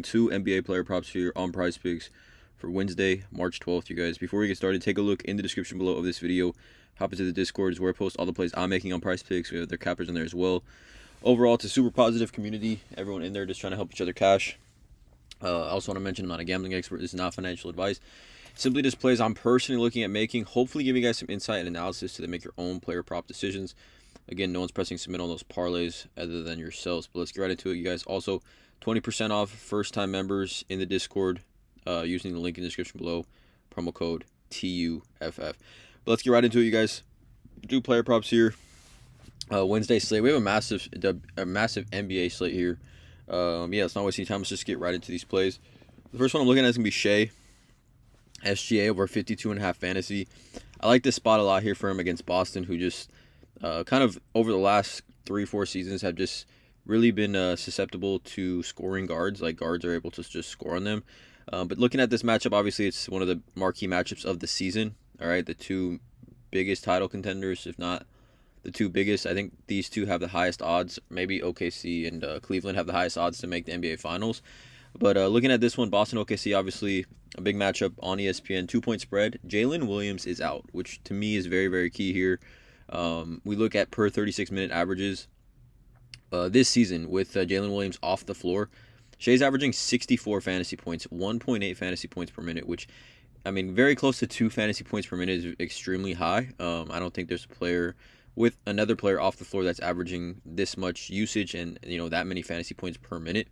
Two NBA player props here on PrizePicks for Wednesday, March 12th, you guys. Before we get started, take a look in the description below of this video. Hop into the Discord, is where I post all the plays I'm making on PrizePicks. We have their cappers in there as well. Overall, it's a super positive community. Everyone in there just trying to help each other cash. I also want to mention I'm not a gambling expert. This is not financial advice. Simply just plays I'm personally looking at making. Hopefully giving you guys some insight and analysis to make your own player prop decisions. Again, no one's pressing submit on those parlays other than yourselves. But let's get right into it, you guys. Also, 20% off first-time members in the Discord using the link in the description below. Promo code TUFF. But let's get right into it, you guys. Do player props here. Wednesday slate. We have a massive NBA slate here. Let's not waste any time. Let's just get right into these plays. The first one I'm looking at is going to be Shai. SGA over 52.5 fantasy. I like this spot a lot here for him against Boston, who just kind of over the last 3-4 seasons have just really been susceptible to scoring guards. Like, guards are able to just score on them. But looking at this matchup, obviously it's one of the marquee matchups of the season. All right, the two biggest title contenders, if not the two biggest. I think these two have the highest odds. Maybe OKC and Cleveland have the highest odds to make the NBA Finals. But looking at this one, Boston OKC, obviously a big matchup on ESPN. 2-point spread. Jalen Williams is out, which to me is very, very key here. We look at per 36-minute averages this season with Jalen Williams off the floor. Shai's averaging 64 fantasy points, 1.8 fantasy points per minute, which, I mean, very close to 2 fantasy points per minute is extremely high. I don't think there's a player with another player off the floor that's averaging this much usage and, that many fantasy points per minute.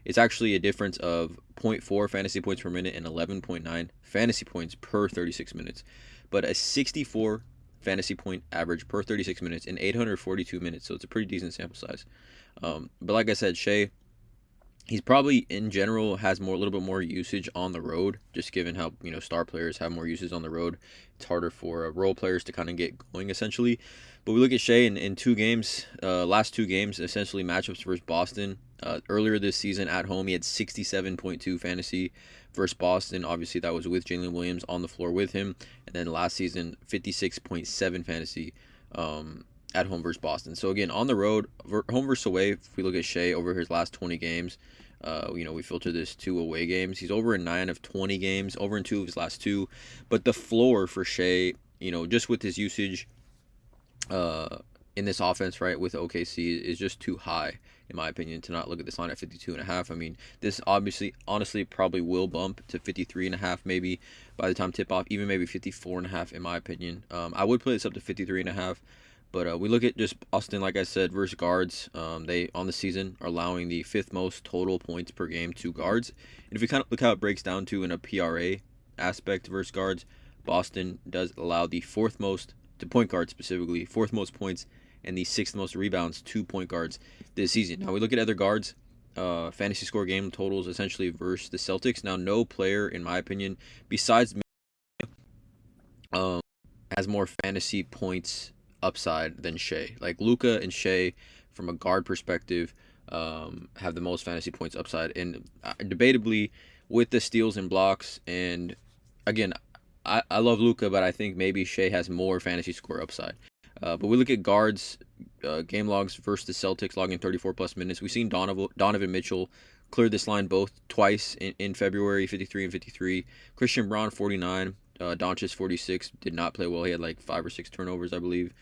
It's actually a difference of 0.4 fantasy points per minute and 11.9 fantasy points per 36 minutes. But a 64 fantasy point average per 36 minutes in 842 minutes, so it's a pretty decent sample size. But like I said, Shai, he's probably in general has a little bit more usage on the road, just given how star players have more usage on the road. It's harder for role players to kind of get going essentially. But we look at Shai in two games, last two games, essentially matchups versus Boston. Earlier this season at home, he had 67.2 fantasy versus Boston. Obviously, that was with Jalen Williams on the floor with him. And then last season, 56.7 fantasy at home versus Boston. So again, on the road, home versus away, if we look at Shai over his last 20 games, we filter this 2 away games. He's over in 9 of 20 games, over in 2 of his last 2. But the floor for Shai, just with his usage in this offense, right, with OKC is just too high, in my opinion, to not look at this line at 52.5. I mean, this honestly, probably will bump to 53.5 maybe by the time tip off, even maybe 54.5 in my opinion. I would play this up to 53.5. But we look at just Boston, like I said, versus guards. They, on the season, are allowing the 5th most total points per game to guards. And if you kind of look how it breaks down to in a PRA aspect versus guards, Boston does allow the 4th most, to point guards specifically, 4th most points and the 6th most rebounds to point guards this season. Now, we look at other guards, fantasy score game totals essentially versus the Celtics. Now, no player, in my opinion, besides has more fantasy points upside than Shai. Like, Luka and Shai, from a guard perspective, have the most fantasy points upside, and debatably with the steals and blocks. And again, I love Luka, but I think maybe Shai has more fantasy score upside. But we look at guards, game logs versus the Celtics, logging 34 plus minutes. We've seen Donovan Mitchell clear this line twice in February, 53 and 53. Christian Braun 49. Doncic 46, did not play well. He had like 5 or 6 turnovers, I believe.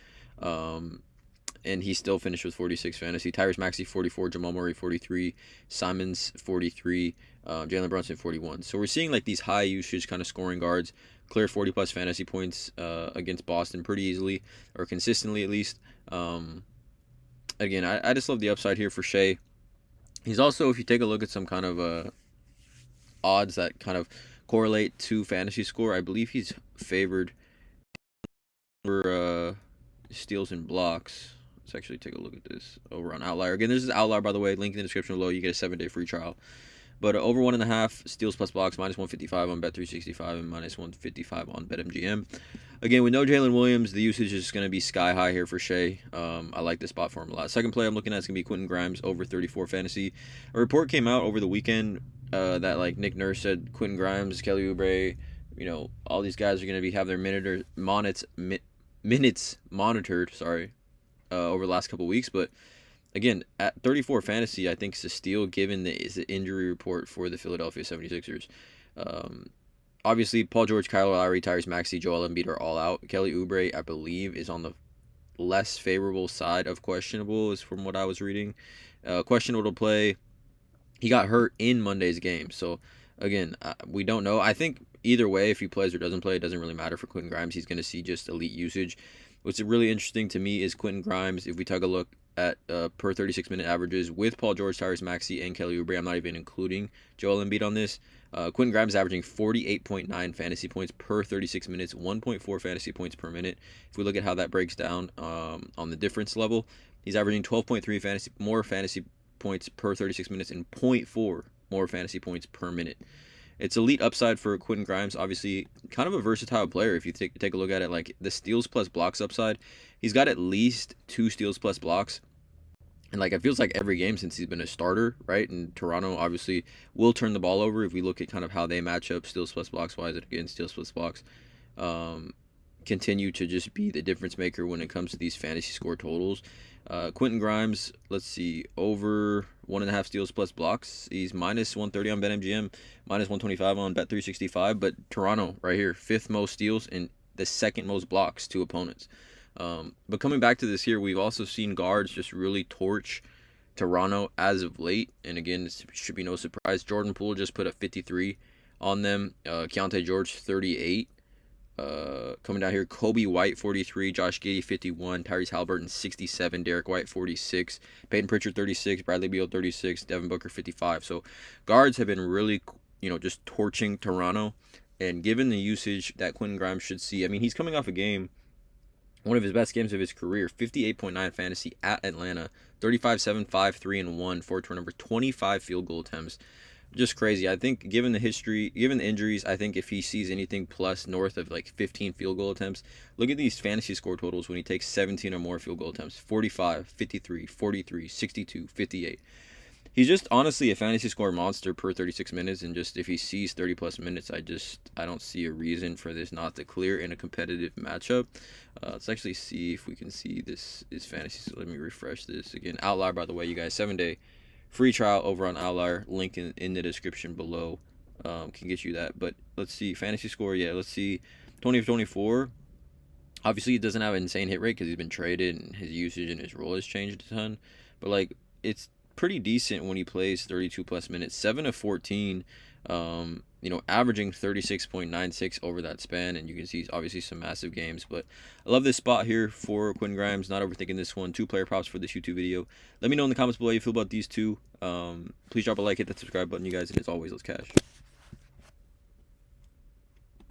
And he still finished with 46 fantasy. Tyrese Maxey 44, Jamal Murray 43, Simons 43, Jalen Brunson 41. So we're seeing like these high usage kind of scoring guards clear 40 plus fantasy points against Boston pretty easily, or consistently at least. Again, I just love the upside here for Shai. He's also, if you take a look at some kind of odds that kind of correlate to fantasy score, I believe he's favored for steals and blocks. Let's actually take a look at this over on Outlier. Again, this is Outlier, by the way. Link in the description below. You get a 7-day free trial. But over 1.5 steals plus blocks, -155 on Bet365 and -155 on BetMGM. Again, with no Jalen Williams, the usage is going to be sky high here for Shai. I like this spot for him a lot. Second play I'm looking at is going to be Quentin Grimes over 34 fantasy. A report came out over the weekend that like Nick Nurse said Quentin Grimes, Kelly Oubre, all these guys are going to have their minutes monitored. Over the last couple weeks, but again, at 34 fantasy, I think it's a steal given the injury report for the Philadelphia 76ers. Obviously, Paul George, Kyle Lowry, Tyrese Maxey, Joel Embiid are all out. Kelly Oubre, I believe, is on the less favorable side of questionable, is from what I was reading. Questionable to play. He got hurt in Monday's game. So, again, we don't know. I think either way, if he plays or doesn't play, it doesn't really matter for Quentin Grimes. He's going to see just elite usage. What's really interesting to me is Quentin Grimes, if we take a look at per 36-minute averages with Paul George, Tyrese Maxey, and Kelly Oubre, I'm not even including Joel Embiid on this. Quentin Grimes is averaging 48.9 fantasy points per 36 minutes, 1.4 fantasy points per minute. If we look at how that breaks down on the difference level, he's averaging 12.3 more fantasy points per 36 minutes and 0.4 more fantasy points per minute. It's elite upside for Quentin Grimes. Obviously, kind of a versatile player. If you take a look at it, like the steals plus blocks upside, he's got at least 2 steals plus blocks. And like it feels like every game since he's been a starter, right? And Toronto obviously will turn the ball over if we look at kind of how they match up steals plus blocks wise. And again, steals plus blocks continue to just be the difference maker when it comes to these fantasy score totals. Quentin Grimes, let's see, over 1.5 steals plus blocks. He's minus 130 on BetMGM, minus 125 on Bet365. But Toronto right here, 5th most steals and the 2nd most blocks to opponents. But coming back to this here, we've also seen guards just really torch Toronto as of late. And again, it should be no surprise. Jordan Poole just put a 53 on them. Keontae George, 38. Coming down here, Kobe White, 43. Josh Giddey, 51. Tyrese Halliburton, 67. Derek White, 46. Peyton Pritchard, 36. Bradley Beal, 36. Devin Booker, 55. So guards have been really, just torching Toronto. And given the usage that Quentin Grimes should see, I mean, he's coming off a game, one of his best games of his career, 58.9 fantasy at Atlanta, 35-7, 5-3-1, 4 turnovers, 25 field goal attempts. Just crazy. I think given the history, given the injuries, I think if he sees anything plus north of like 15 field goal attempts, look at these fantasy score totals when he takes 17 or more field goal attempts, 45, 53, 43, 62, 58. He's just honestly a fantasy score monster per 36 minutes, and just if he sees 30 plus minutes, I don't see a reason for this not to clear in a competitive matchup. Let's actually see if we can see this is fantasy. So let me refresh this again. Outlier, by the way, you guys, 7-day free trial over on Outlier. Link in the description below can get you that. But let's see fantasy score. Yeah, let's see 20 of 24. Obviously, he doesn't have an insane hit rate because he's been traded and his usage and his role has changed a ton. But like it's pretty decent when he plays 32 plus minutes. 7 of 14, averaging 36.96 over that span, and you can see obviously some massive games. But I love this spot here for Quentin Grimes. Not overthinking this one. 2 player props for this YouTube video. Let me know in the comments below how you feel about these two. Please drop a like, hit that subscribe button, you guys, and as always, let's cash.